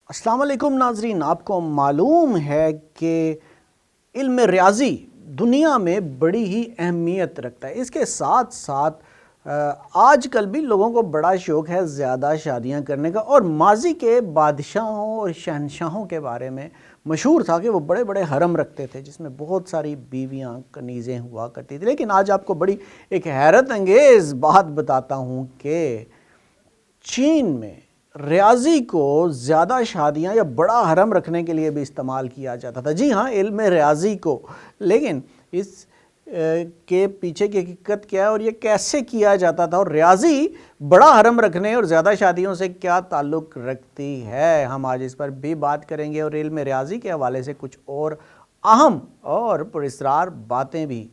السلام علیکم ناظرین، آپ کو معلوم ہے کہ علم ریاضی دنیا میں بڑی ہی اہمیت رکھتا ہے۔ اس کے ساتھ ساتھ آج کل بھی لوگوں کو بڑا شوق ہے زیادہ شادیاں کرنے کا، اور ماضی کے بادشاہوں اور شہنشاہوں کے بارے میں مشہور تھا کہ وہ بڑے بڑے حرم رکھتے تھے جس میں بہت ساری بیویاں کنیزیں ہوا کرتی تھی۔ لیکن آج آپ کو بڑی ایک حیرت انگیز بات بتاتا ہوں کہ چین میں ریاضی کو زیادہ شادیاں یا بڑا حرم رکھنے کے لیے بھی استعمال کیا جاتا تھا۔ جی ہاں، علم ریاضی کو، لیکن اس کے پیچھے کی حقیقت کیا ہے اور یہ کیسے کیا جاتا تھا، اور ریاضی بڑا حرم رکھنے اور زیادہ شادیوں سے کیا تعلق رکھتی ہے، ہم آج اس پر بھی بات کریں گے، اور علم ریاضی کے حوالے سے کچھ اور اہم اور پراسرار باتیں بھی۔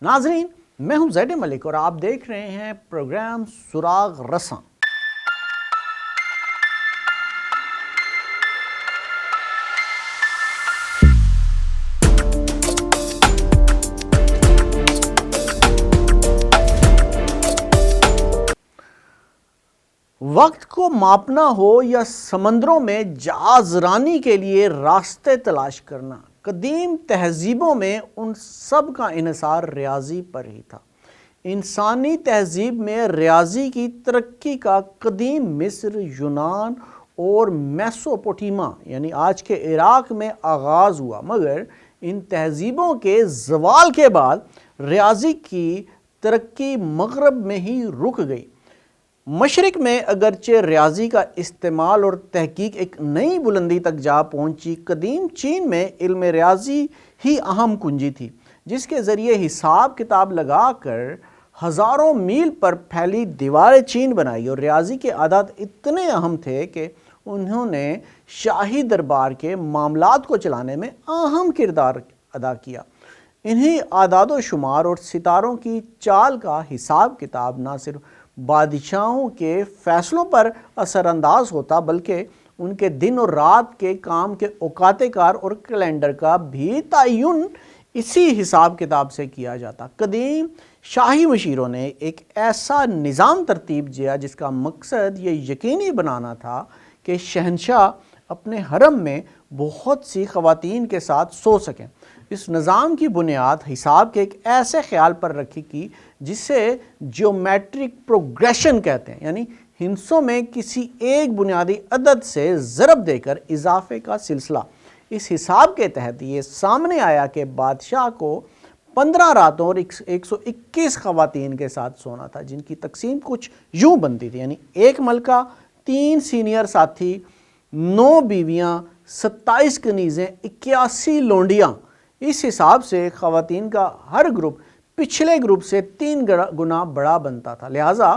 ناظرین، میں ہوں زید ملک اور آپ دیکھ رہے ہیں پروگرام سراغ رساں۔ وقت کو ماپنا ہو یا سمندروں میں جہاز رانی کے لیے راستے تلاش کرنا، قدیم تہذیبوں میں ان سب کا انحصار ریاضی پر ہی تھا۔ انسانی تہذیب میں ریاضی کی ترقی کا قدیم مصر، یونان اور میسوپوٹیما یعنی آج کے عراق میں آغاز ہوا، مگر ان تہذیبوں کے زوال کے بعد ریاضی کی ترقی مغرب میں ہی رک گئی۔ مشرق میں اگرچہ ریاضی کا استعمال اور تحقیق ایک نئی بلندی تک جا پہنچی، قدیم چین میں علم ریاضی ہی اہم کنجی تھی جس کے ذریعے حساب کتاب لگا کر ہزاروں میل پر پھیلی دیوار چین بنائی، اور ریاضی کے اعداد اتنے اہم تھے کہ انہوں نے شاہی دربار کے معاملات کو چلانے میں اہم کردار ادا کیا۔ انہی اعداد و شمار اور ستاروں کی چال کا حساب کتاب نہ صرف بادشاہوں کے فیصلوں پر اثر انداز ہوتا، بلکہ ان کے دن اور رات کے کام کے اوقات کار اور کیلنڈر کا بھی تعین اسی حساب کتاب سے کیا جاتا۔ قدیم شاہی مشیروں نے ایک ایسا نظام ترتیب دیا جس کا مقصد یہ یقینی بنانا تھا کہ شہنشاہ اپنے حرم میں بہت سی خواتین کے ساتھ سو سکیں۔ اس نظام کی بنیاد حساب کے ایک ایسے خیال پر رکھی کی جسے جیومیٹرک پروگریشن کہتے ہیں، یعنی ہندسوں میں کسی ایک بنیادی عدد سے ضرب دے کر اضافے کا سلسلہ۔ اس حساب کے تحت یہ سامنے آیا کہ بادشاہ کو 15 راتوں اور 121 خواتین کے ساتھ سونا تھا، جن کی تقسیم کچھ یوں بنتی تھی، یعنی ایک ملکہ، 3 سینئر ساتھی، 9 بیویاں، 27 کنیزیں، 81 لونڈیاں۔ اس حساب سے خواتین کا ہر گروپ پچھلے گروپ سے 3 گنا بڑا بنتا تھا، لہٰذا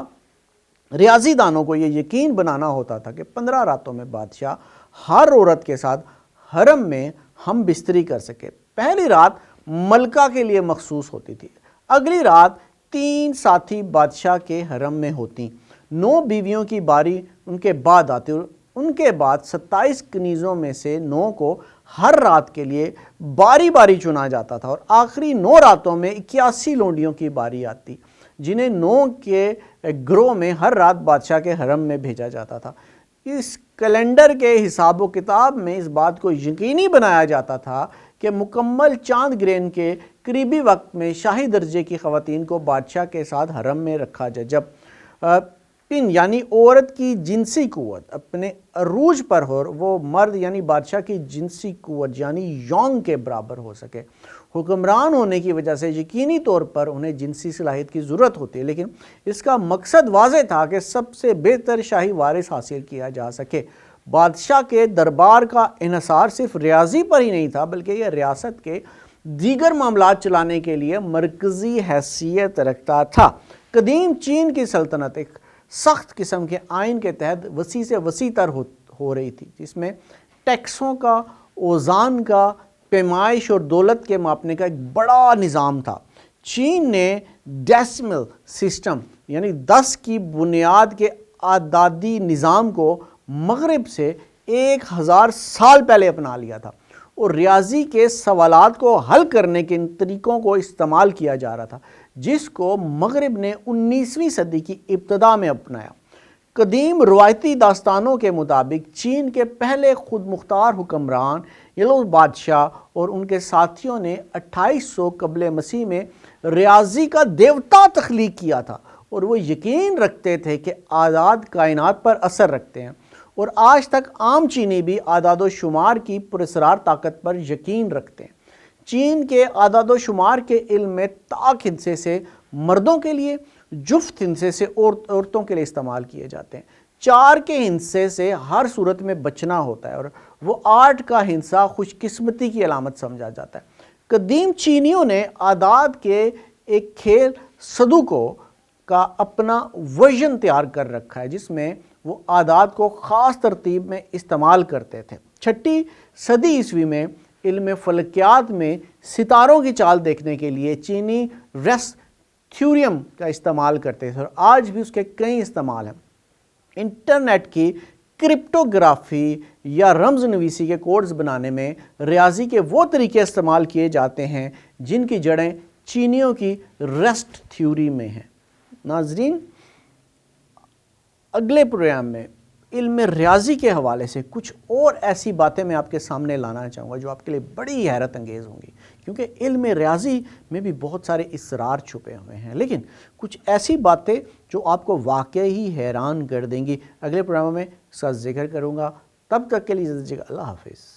ریاضی دانوں کو یہ یقین بنانا ہوتا تھا کہ 15 راتوں میں بادشاہ ہر عورت کے ساتھ حرم میں ہم بستری کر سکے۔ پہلی رات ملکہ کے لیے مخصوص ہوتی تھی، اگلی رات 3 ساتھی بادشاہ کے حرم میں ہوتی، 9 بیویوں کی باری ان کے بعد آتی، اور ان کے بعد 27 کنیزوں میں سے 9 کو ہر رات کے لیے باری باری چنا جاتا تھا، اور آخری 9 راتوں میں 81 لونڈیوں کی باری آتی جنہیں 9 کے گروہ میں ہر رات بادشاہ کے حرم میں بھیجا جاتا تھا۔ اس کیلنڈر کے حساب و کتاب میں اس بات کو یقینی بنایا جاتا تھا کہ مکمل چاند گرہن کے قریبی وقت میں شاہی درجے کی خواتین کو بادشاہ کے ساتھ حرم میں رکھا جائے، جب پن یعنی عورت کی جنسی قوت اپنے عروج پر ہو، وہ مرد یعنی بادشاہ کی جنسی قوت یعنی یونگ کے برابر ہو سکے۔ حکمران ہونے کی وجہ سے یقینی طور پر انہیں جنسی صلاحیت کی ضرورت ہوتی ہے، لیکن اس کا مقصد واضح تھا کہ سب سے بہتر شاہی وارث حاصل کیا جا سکے۔ بادشاہ کے دربار کا انحصار صرف ریاضی پر ہی نہیں تھا، بلکہ یہ ریاست کے دیگر معاملات چلانے کے لیے مرکزی حیثیت رکھتا تھا۔ قدیم چین کی سلطنت ایک سخت قسم کے آئین کے تحت وسیع سے وسیع تر ہو رہی تھی، جس میں ٹیکسوں کا، اوزان کا، پیمائش اور دولت کے ماپنے کا ایک بڑا نظام تھا۔ چین نے ڈیسیمل سسٹم یعنی 10 کی بنیاد کے اعدادی نظام کو مغرب سے 1000 سال پہلے اپنا لیا تھا، اور ریاضی کے سوالات کو حل کرنے کے ان طریقوں کو استعمال کیا جا رہا تھا جس کو مغرب نے 19ویں صدی کی ابتدا میں اپنایا۔ قدیم روایتی داستانوں کے مطابق چین کے پہلے خود مختار حکمران یلو بادشاہ اور ان کے ساتھیوں نے 2800 قبل مسیح میں ریاضی کا دیوتا تخلیق کیا تھا، اور وہ یقین رکھتے تھے کہ اعداد کائنات پر اثر رکھتے ہیں، اور آج تک عام چینی بھی اعداد و شمار کی پراسرار طاقت پر یقین رکھتے ہیں۔ چین کے اعداد و شمار کے علم میں طاق ہندسے سے مردوں کے لیے، جفت ہندسے سے عورتوں کے لیے استعمال کیے جاتے ہیں۔ 4 کے ہندسے سے ہر صورت میں بچنا ہوتا ہے، اور وہ 8 کا ہندسہ خوش قسمتی کی علامت سمجھا جاتا ہے۔ قدیم چینیوں نے اعداد کے ایک کھیل سدوکو کا اپنا ورژن تیار کر رکھا ہے، جس میں وہ اعداد کو خاص ترتیب میں استعمال کرتے تھے۔ 6 صدی عیسوی میں علم فلکیات میں ستاروں کی چال دیکھنے کے لیے چینی ریس تھیوریم کا استعمال کرتے تھے، اور آج بھی اس کے کئی استعمال ہیں۔ انٹرنیٹ کی کرپٹوگرافی یا رمز نویسی کے کوڈز بنانے میں ریاضی کے وہ طریقے استعمال کیے جاتے ہیں جن کی جڑیں چینیوں کی ریسٹ تھیوری میں ہیں۔ ناظرین، اگلے پروگرام میں علم ریاضی کے حوالے سے کچھ اور ایسی باتیں میں آپ کے سامنے لانا چاہوں گا جو آپ کے لیے بڑی حیرت انگیز ہوں گی، کیونکہ علم ریاضی میں بھی بہت سارے اسرار چھپے ہوئے ہیں، لیکن کچھ ایسی باتیں جو آپ کو واقعی ہی حیران کر دیں گی۔ اگلے پروگرام میں اس کا ذکر کروں گا، تب تک کے لیے اللہ حافظ۔